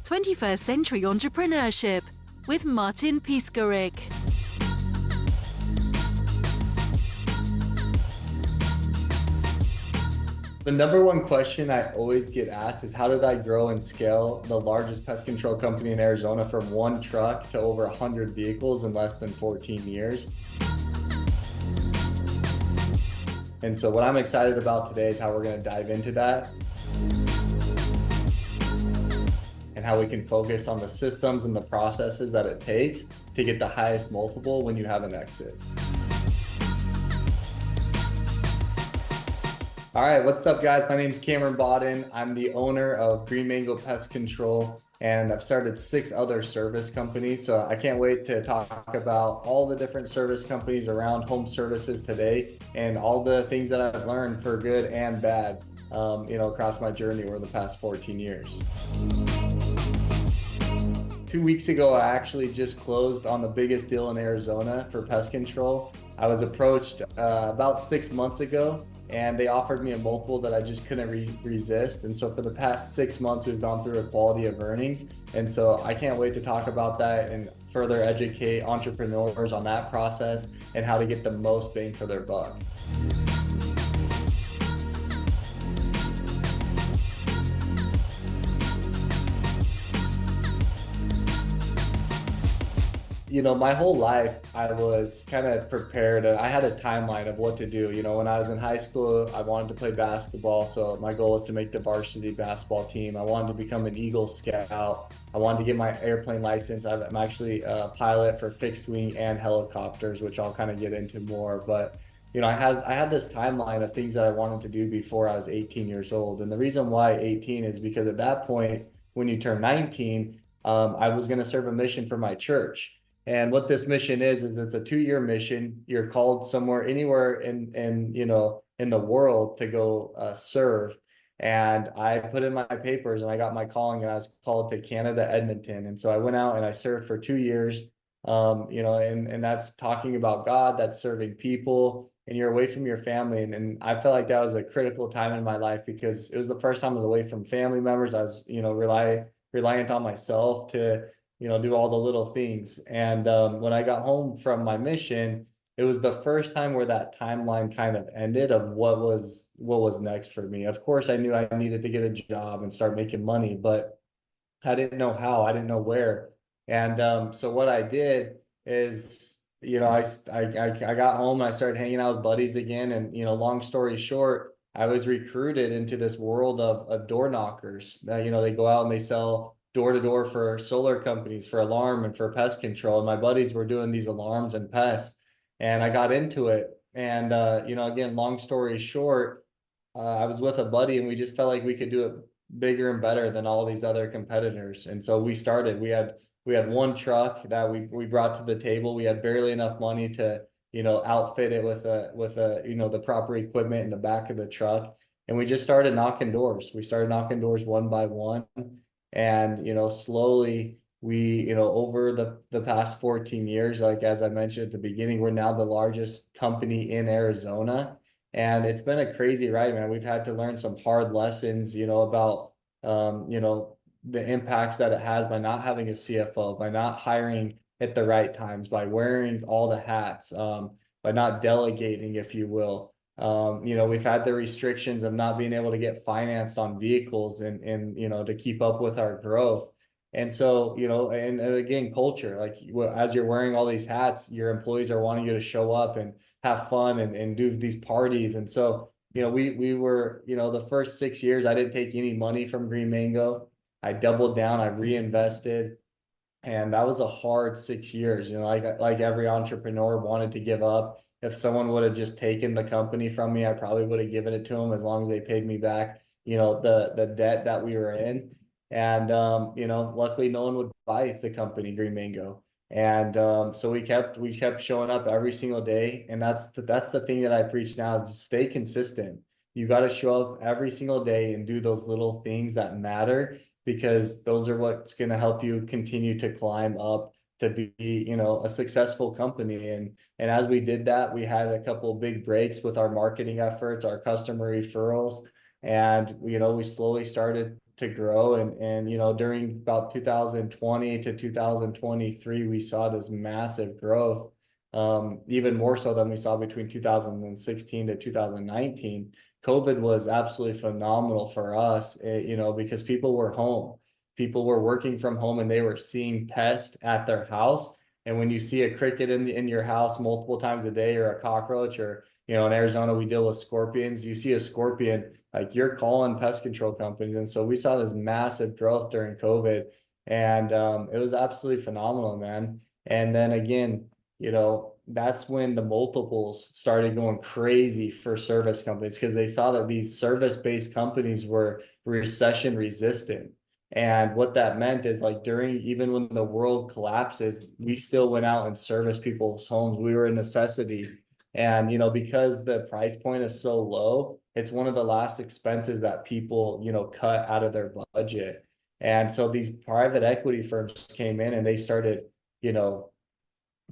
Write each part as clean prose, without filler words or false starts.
21st Century Entrepreneurship with Martin Piskarik. The number one question I always get asked is, how did I grow and scale the largest pest control company in Arizona from one truck to over 100 vehicles in less than 14 years? And so what I'm excited about today is how we're going to dive into that and how we can focus on the systems and the processes that it takes to get the highest multiple when you have an exit. All right, what's up, guys? My name is Cameron Bawden. I'm the owner of Green Mango Pest Control, and I've started 6 other service companies. So I can't wait to talk about all the different service companies around home services today and all the things that I've learned for good and bad, across my journey over the past 14 years. 2 weeks ago, I actually just closed on the biggest deal in Arizona for pest control. I was approached about 6 months ago, and they offered me a multiple that I just couldn't resist. And so for the past 6 months, we've gone through a quality of earnings. And so I can't wait to talk about that and further educate entrepreneurs on that process and how to get the most bang for their buck. My whole life, I was kind of prepared. I had a timeline of what to do. When I was in high school, I wanted to play basketball. So my goal was to make the varsity basketball team. I wanted to become an Eagle Scout. I wanted to get my airplane license. I'm actually a pilot for fixed wing and helicopters, which I'll kind of get into more. But I had this timeline of things that I wanted to do before I was 18 years old. And the reason why 18 is because at that point, when you turn 19, I was going to serve a mission for my church. And what this mission is it's a 2-year mission. You're called somewhere, anywhere in the world to go serve. And I put in my papers and I got my calling, and I was called to Canada, Edmonton. And so I went out and I served for 2 years. And that's talking about God, that's serving people, and you're away from your family. And I felt like that was a critical time in my life because it was the first time I was away from family members. I was, reliant on myself to do all the little things. And when I got home from my mission, it was the first time where that timeline kind of ended of what was next for me. Of course, I knew I needed to get a job and start making money, but I didn't know how, I didn't know where. And so what I did is, I got home and I started hanging out with buddies again. And, long story short, I was recruited into this world of door knockers. They go out and they sell door to door for solar companies, for alarm and for pest control. And my buddies were doing these alarms and pests, and I got into it. And again, long story short, I was with a buddy and we just felt like we could do it bigger and better than all these other competitors. And so we started. We had one truck that we brought to the table. We had barely enough money to outfit it with the proper equipment in the back of the truck. And we just started knocking doors. We started knocking doors one by one. And slowly we over the past 14 years, like as I mentioned at the beginning, we're now the largest company in Arizona. And it's been a crazy ride, man. We've had to learn some hard lessons about the impacts that it has by not having a CFO, by not hiring at the right times, by wearing all the hats, by not delegating, if you will. We've had the restrictions of not being able to get financed on vehicles and to keep up with our growth. And so, and again, culture, like as you're wearing all these hats, your employees are wanting you to show up and have fun and do these parties. And so, we were, the first 6 years, I didn't take any money from Green Mango. I doubled down, I reinvested. And that was a hard 6 years. Like every entrepreneur wanted to give up. If someone would have just taken the company from me, I probably would have given it to them as long as they paid me back, the debt that we were in. And luckily no one would buy the company, Green Mango. And so we kept showing up every single day. And that's the thing that I preach now, is to stay consistent. You got to show up every single day and do those little things that matter, because those are what's going to help you continue to climb up to be, a successful company. And as we did that, we had a couple of big breaks with our marketing efforts, our customer referrals. And, we slowly started to grow. And, during about 2020 to 2023, we saw this massive growth, even more so than we saw between 2016 to 2019. COVID was absolutely phenomenal for us, because people were home. People were working from home and they were seeing pests at their house. And when you see a cricket in your house multiple times a day, or a cockroach, or, in Arizona, we deal with scorpions. You see a scorpion, like, you're calling pest control companies. And so we saw this massive growth during COVID, and it was absolutely phenomenal, man. And then again, that's when the multiples started going crazy for service companies, because they saw that these service-based companies were recession resistant. And what that meant is, like, even when the world collapses, we still went out and serviced people's homes. We were a necessity. And, because the price point is so low, it's one of the last expenses that people, cut out of their budget. And so these private equity firms came in and they started, you know,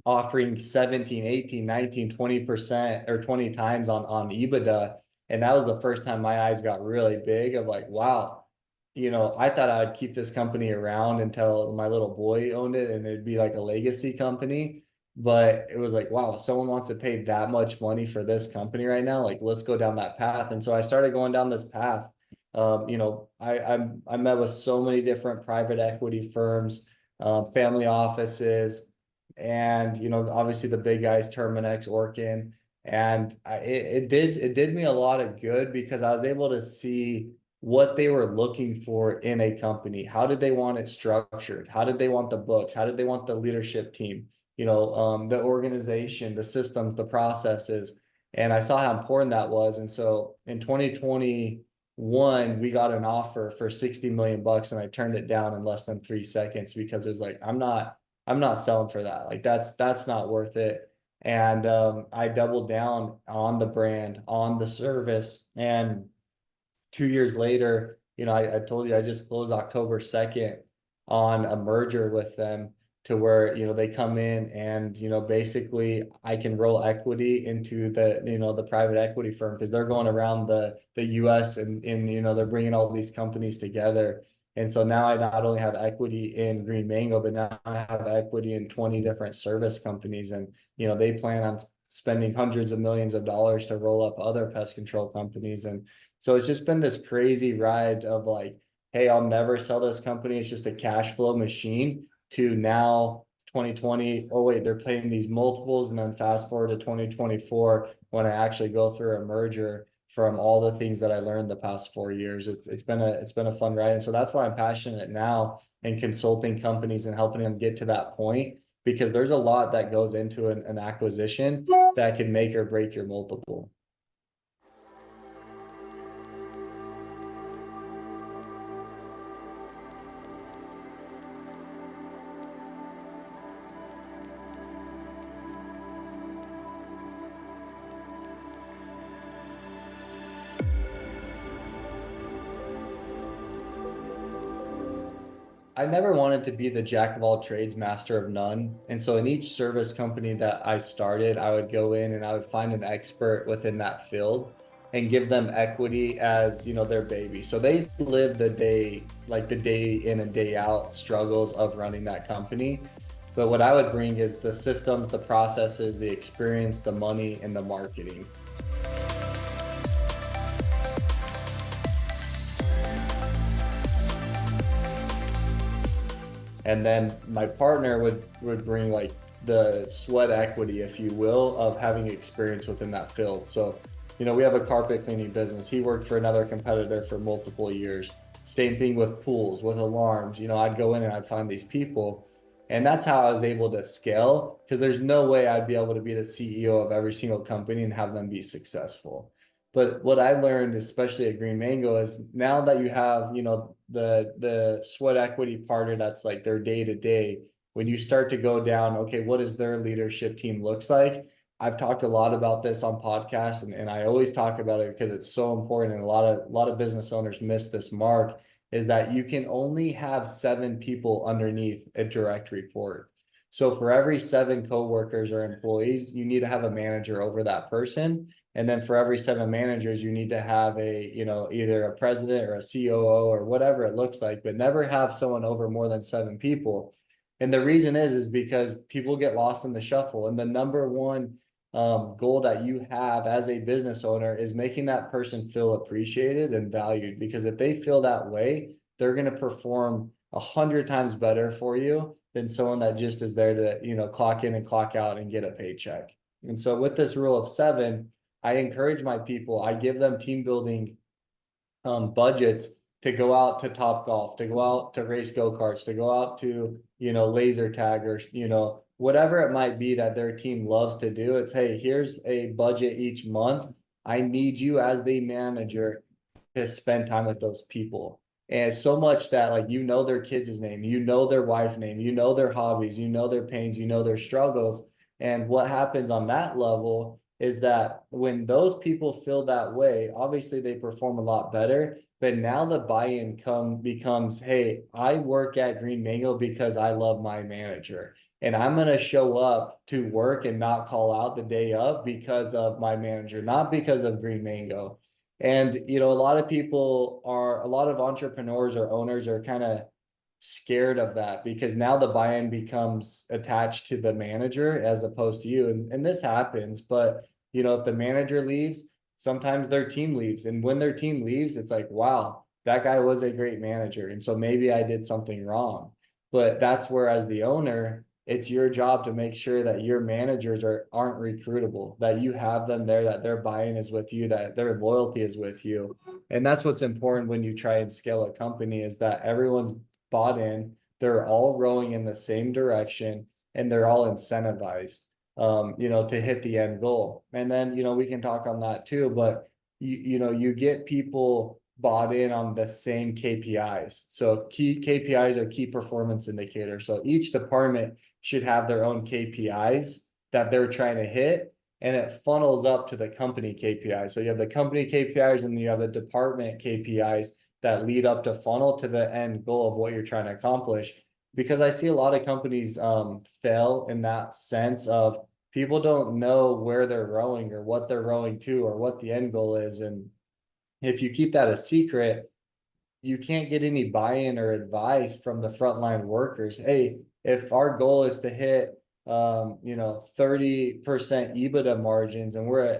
offering 17, 18, 19, 20% or 20 times on EBITDA. And that was the first time my eyes got really big of like, wow, I thought I would keep this company around until my little boy owned it and it'd be like a legacy company. But it was like, wow, if someone wants to pay that much money for this company right now, like, let's go down that path. And so I started going down this path. I met with so many different private equity firms, family offices, and, obviously the big guys, Terminex, Orkin. And it did me a lot of good, because I was able to see what they were looking for in a company. How did they want it structured? How did they want the books? How did they want the leadership team? The organization, the systems, the processes. And I saw how important that was. And so in 2021, we got an offer for 60 million bucks, and I turned it down in less than 3 seconds, because it was like, I'm not selling for that. Like, that's not worth it. And I doubled down on the brand, on the service. And 2 years later, I told you I just closed October 2nd on a merger with them, to where, they come in and, basically I can roll equity into the private equity firm, because they're going around the US, and they're bringing all these companies together. And so now I not only have equity in Green Mango, but now I have equity in 20 different service companies. And, they plan on spending hundreds of millions of dollars to roll up other pest control companies. And so it's just been this crazy ride of like, hey, I'll never sell this company, it's just a cash flow machine, to now 2020, oh wait, they're paying these multiples. And then fast forward to 2024, when I actually go through a merger, from all the things that I learned the past 4 years. It's been a fun ride. And so that's why I'm passionate now in consulting companies and helping them get to that point, because there's a lot that goes into an acquisition that can make or break your multiple. I never wanted to be the jack of all trades, master of none. And so in each service company that I started, I would go in and I would find an expert within that field and give them equity as, their baby. So they live the day, like the day in and day out struggles of running that company. But what I would bring is the systems, the processes, the experience, the money, and the marketing. And then my partner would bring like the sweat equity, if you will, of having experience within that field. So, we have a carpet cleaning business. He worked for another competitor for multiple years. Same thing with pools, with alarms. I'd go in and I'd find these people. And that's how I was able to scale, because there's no way I'd be able to be the CEO of every single company and have them be successful. But what I learned, especially at Green Mango, is now that you have, the sweat equity partner, that's like their day to day, when you start to go down, okay, what does their leadership team looks like? I've talked a lot about this on podcasts, and I always talk about it because it's so important. And a lot of business owners miss this mark, is that you can only have 7 people underneath a direct report. So for every 7 coworkers or employees, you need to have a manager over that person. And then for every 7 managers, you need to have a, either a president or a COO or whatever it looks like, but never have someone over more than 7 people. And the reason is because people get lost in the shuffle. And the number one goal that you have as a business owner is making that person feel appreciated and valued. Because if they feel that way, they're going to perform 100 times better for you than someone that just is there to, clock in and clock out and get a paycheck. And so with this rule of 7, I encourage my people, I give them team building budgets to go out to Top Golf, to go out to race go-karts, to go out to, laser tag, or, whatever it might be that their team loves to do. It's, hey, here's a budget each month. I need you as the manager to spend time with those people. And so much that, like, their kids' name, their wife's name, their hobbies, their pains, their struggles. And what happens on that level is that when those people feel that way, obviously they perform a lot better. But now the buy-in becomes, hey, I work at Green Mango because I love my manager. And I'm going to show up to work and not call out the day of because of my manager, not because of Green Mango. And, a lot of entrepreneurs or owners are kind of scared of that because now the buy-in becomes attached to the manager as opposed to you. And this happens, but, if the manager leaves, sometimes their team leaves. And when their team leaves, it's like, wow, that guy was a great manager. And so maybe I did something wrong. But that's where, as the owner, it's your job to make sure that your managers aren't recruitable, that you have them there, that their buy-in is with you, that their loyalty is with you. And that's what's important when you try and scale a company, is that everyone's bought in, they're all rowing in the same direction, and they're all incentivized, to hit the end goal. And then, we can talk on that too, but you get people bought in on the same KPIs. So key KPIs are key performance indicators. So each department should have their own KPIs that they're trying to hit, and it funnels up to the company KPIs. So you have the company KPIs and you have the department KPIs that lead up to funnel to the end goal of what you're trying to accomplish. Because I see a lot of companies fail in that sense of people don't know where they're rowing or what they're rowing to or what the end goal is. And if you keep that a secret, you can't get any buy-in or advice from the frontline workers. Hey, if our goal is to hit 30% EBITDA margins and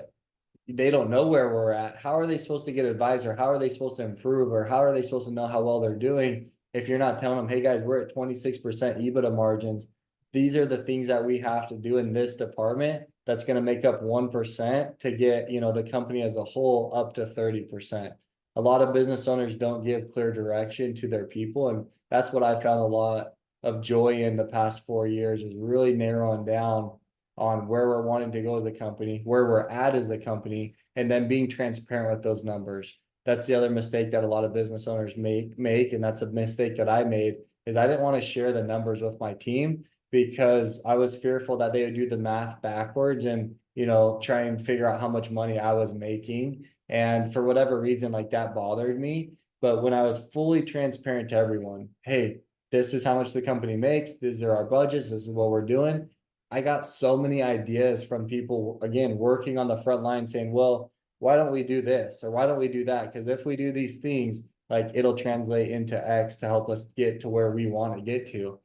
they don't know where we're at, how are they supposed to get advice, or how are they supposed to improve, or how are they supposed to know how well they're doing if you're not telling them, hey guys, we're at 26% EBITDA margins. These are the things that we have to do in this department that's going to make up 1% to get, the company as a whole up to 30%. A lot of business owners don't give clear direction to their people. And that's what I found a lot of joy in the past 4 years, is really narrowing down on where we're wanting to go as a company, where we're at as a company, and then being transparent with those numbers. That's the other mistake that a lot of business owners make, and that's a mistake that I made, is I didn't want to share the numbers with my team because I was fearful that they would do the math backwards and, try and figure out how much money I was making. And for whatever reason, like, that bothered me. But when I was fully transparent to everyone, hey, this is how much the company makes, these are our budgets, this is what we're doing, I got so many ideas from people, again, working on the front line, saying, well, why don't we do this? Or why don't we do that? Because if we do these things, like, it'll translate into X to help us get to where we want to get to.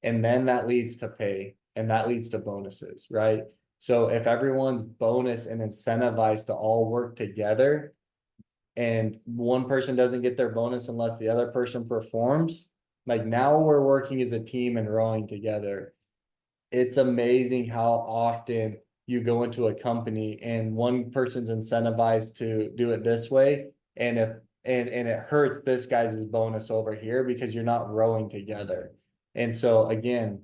And then that leads to pay, and that leads to bonuses, right? So if everyone's bonus and incentivized to all work together, and one person doesn't get their bonus unless the other person performs, like, now we're working as a team and rowing together. It's amazing how often you go into a company and one person's incentivized to do it this way, and it hurts this guy's bonus over here because you're not rowing together. And so again,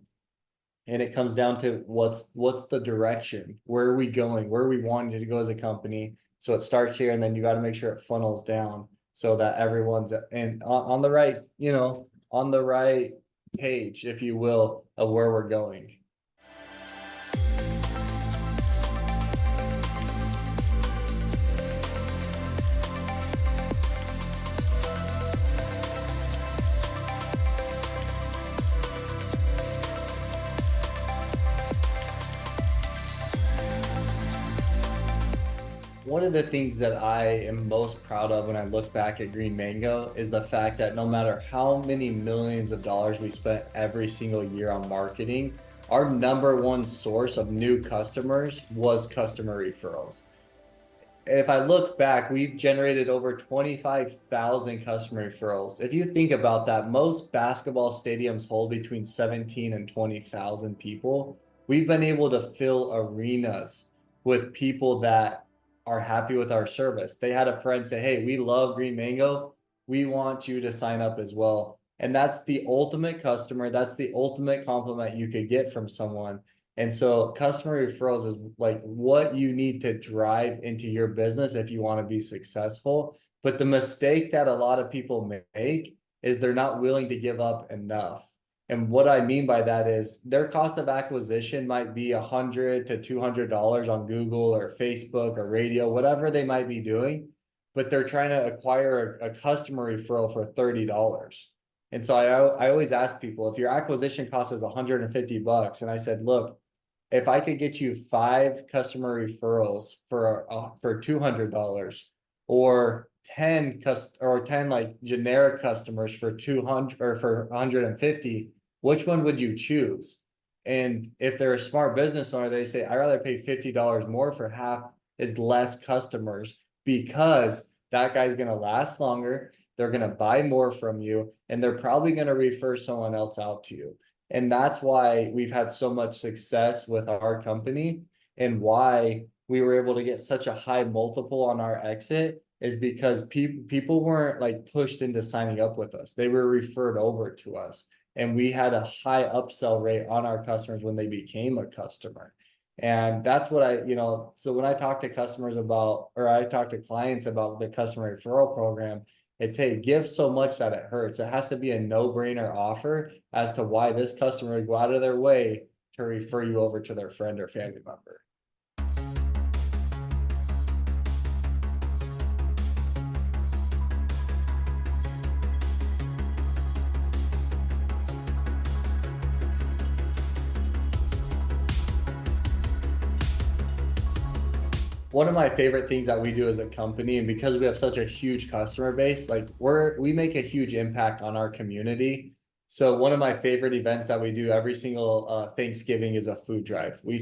and it comes down to what's the direction, where are we going, where are we wanting to go as a company. So it starts here, and then you got to make sure it funnels down so that everyone's on the right, on the right page, if you will, of where we're going. one of the things that I am most proud of when I look back at Green Mango is the fact that no matter how many millions of dollars we spent every single year on marketing, our number one source of new customers was customer referrals. If I look back, we've generated over 25,000 customer referrals. If you think about that, most basketball stadiums hold between 17 and 20,000 people. We've been able to fill arenas with people that are happy with our service. They had a friend say, "Hey, we love Green Mango. We want you to sign up as well." And that's the ultimate customer. That's the ultimate compliment you could get from someone. And so customer referrals is like what you need to drive into your business if you want to be successful. But the mistake that a lot of people make is they're not willing to give up enough. And what I mean by that is their cost of acquisition might be $100 to $200 on Google or Facebook or radio, whatever they might be doing, but they're trying to acquire a customer referral for $30. And so I always ask people, if your acquisition cost is $150, and I said, look, if I could get you 5 customer referrals for $200, or 10 like generic customers for 200 or for 150, which one would you choose? And if they're a smart business owner, they say, I'd rather pay $50 more for half as less customers, because that guy's going to last longer. They're going to buy more from you, and they're probably going to refer someone else out to you. And that's why we've had so much success with our company, and why we were able to get such a high multiple on our exit is because people weren't like pushed into signing up with us. They were referred over to us, and we had a high upsell rate on our customers when they became a customer. And that's what so when I talk to customers about, or I talk to clients about the customer referral program, it's, hey, give so much that it hurts. It has to be a no-brainer offer as to why this customer would go out of their way to refer you over to their friend or family member. One of my favorite things that we do as a company, and because we have such a huge customer base, like we make a huge impact on our community. So one of my favorite events that we do every single Thanksgiving is a food drive. We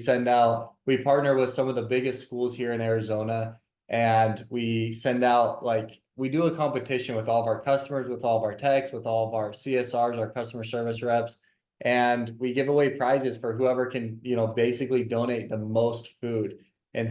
partner with some of the biggest schools here in Arizona, and we do a competition with all of our customers, with all of our techs, with all of our CSRs, our customer service reps, and we give away prizes for whoever can, basically donate the most food. And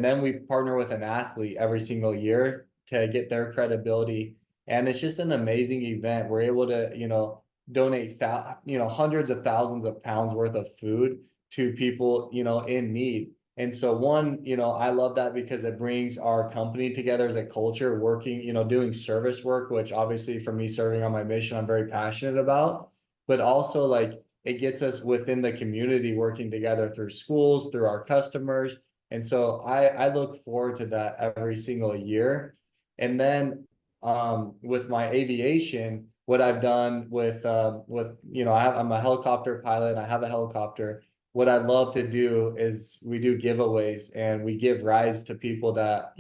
then we partner with an athlete every single year to get their credibility. And it's just an amazing event. We're able to, donate, hundreds of thousands of pounds worth of food to people, in need. And so I love that because it brings our company together as a culture, working, doing service work, which obviously for me serving on my mission, I'm very passionate about, but also like it gets us within the community working together through schools, through our customers. And so I look forward to that every single year. And then with my aviation, what I've done I'm a helicopter pilot and I have a helicopter. What I love to do is we do giveaways, and we give rides to people that,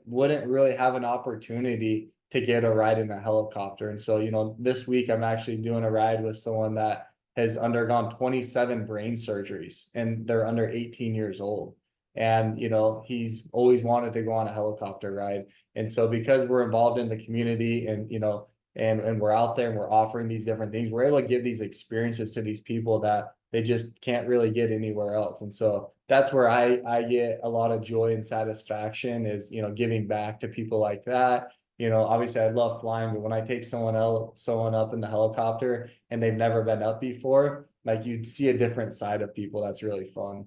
wouldn't really have an opportunity to get a ride in a helicopter. And so, this week I'm actually doing a ride with someone that has undergone 27 brain surgeries, and they're under 18 years old. And, he's always wanted to go on a helicopter ride. And so because we're involved in the community and, and we're out there and we're offering these different things, we're able to give these experiences to these people that they just can't really get anywhere else. And so that's where I get a lot of joy and satisfaction is, giving back to people like that. Obviously I love flying, but when I take someone up in the helicopter and they've never been up before, like you see a different side of people. That's really fun.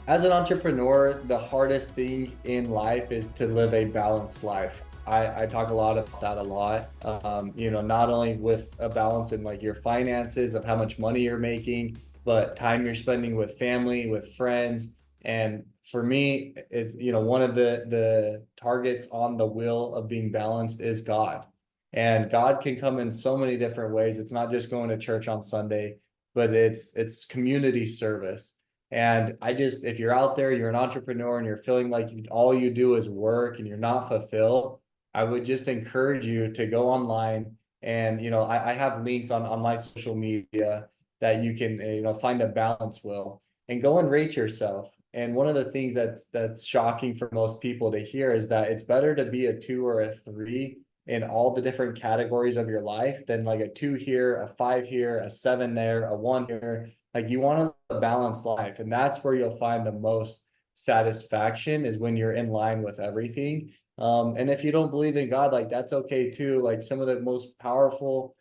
As an entrepreneur, the hardest thing in life is to live a balanced life. I talk a lot about that a lot. Not only with a balance in like your finances of how much money you're making, but time you're spending with family, with friends. And for me, it's, one of the targets on the wheel of being balanced is God. And God can come in so many different ways. It's not just going to church on Sunday, but it's community service. And if you're out there, you're an entrepreneur and you're feeling like all you do is work and you're not fulfilled, I would just encourage you to go online. And, I have links on my social media that you can, find a balance wheel and go and rate yourself. And one of the things that's shocking for most people to hear is that it's better to be a 2 or a 3 in all the different categories of your life than like a 2 here, a 5 here, a 7 there, a 1 here. Like, you want a balanced life, and that's where you'll find the most satisfaction, is when you're in line with everything. And if you don't believe in God, like, that's okay too. Like, some of the most powerful,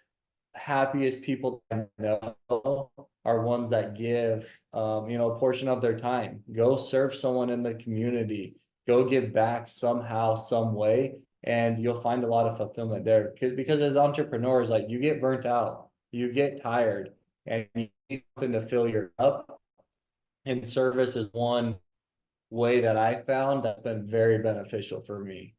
happiest people I know are ones that give, a portion of their time. Go serve someone in the community. Go give back somehow, some way, and you'll find a lot of fulfillment there. Because as entrepreneurs, like, you get burnt out, you get tired, and you need something to fill your cup. And service is one way that I found that's been very beneficial for me.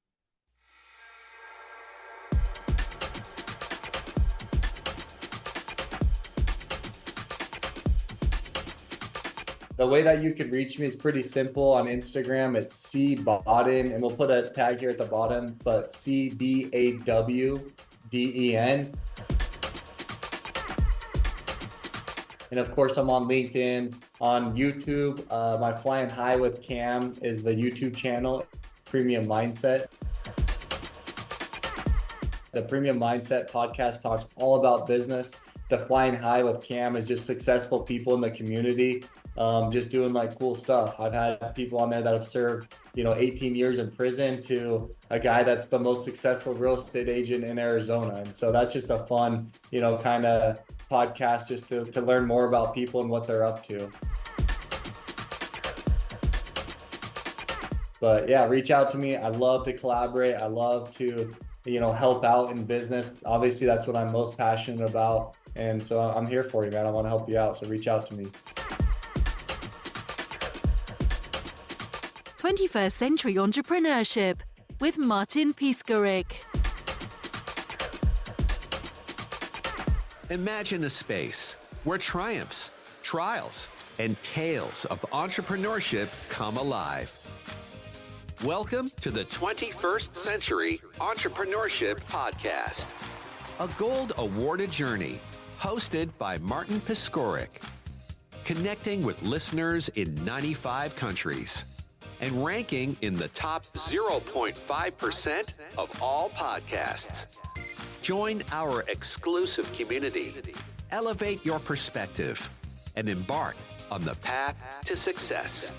The way that you can reach me is pretty simple. On Instagram, it's C Bawden, and we'll put a tag here at the bottom, but CBAWDEN. And of course, I'm on LinkedIn, on YouTube. My Flying High with Cam is the YouTube channel, Premium Mindset. The Premium Mindset podcast talks all about business. The Flying High with Cam is just successful people in the community, just doing like cool stuff. I've had people on there that have served, 18 years in prison, to a guy that's the most successful real estate agent in Arizona. And so that's just a fun, kind of podcast, just to learn more about people and what they're up to. But yeah, reach out to me. I love to collaborate. I love to, help out in business. Obviously, that's what I'm most passionate about. And so I'm here for you, man. I want to help you out. So reach out to me. 21st Century Entrepreneurship with Martin Piskarik. Imagine a space where triumphs, trials, and tales of entrepreneurship come alive. Welcome to the 21st Century Entrepreneurship Podcast, a gold awarded journey hosted by Martin Piskarik, connecting with listeners in 95 countries and ranking in the top 0.5% of all podcasts. Join our exclusive community, elevate your perspective, and embark on the path to success.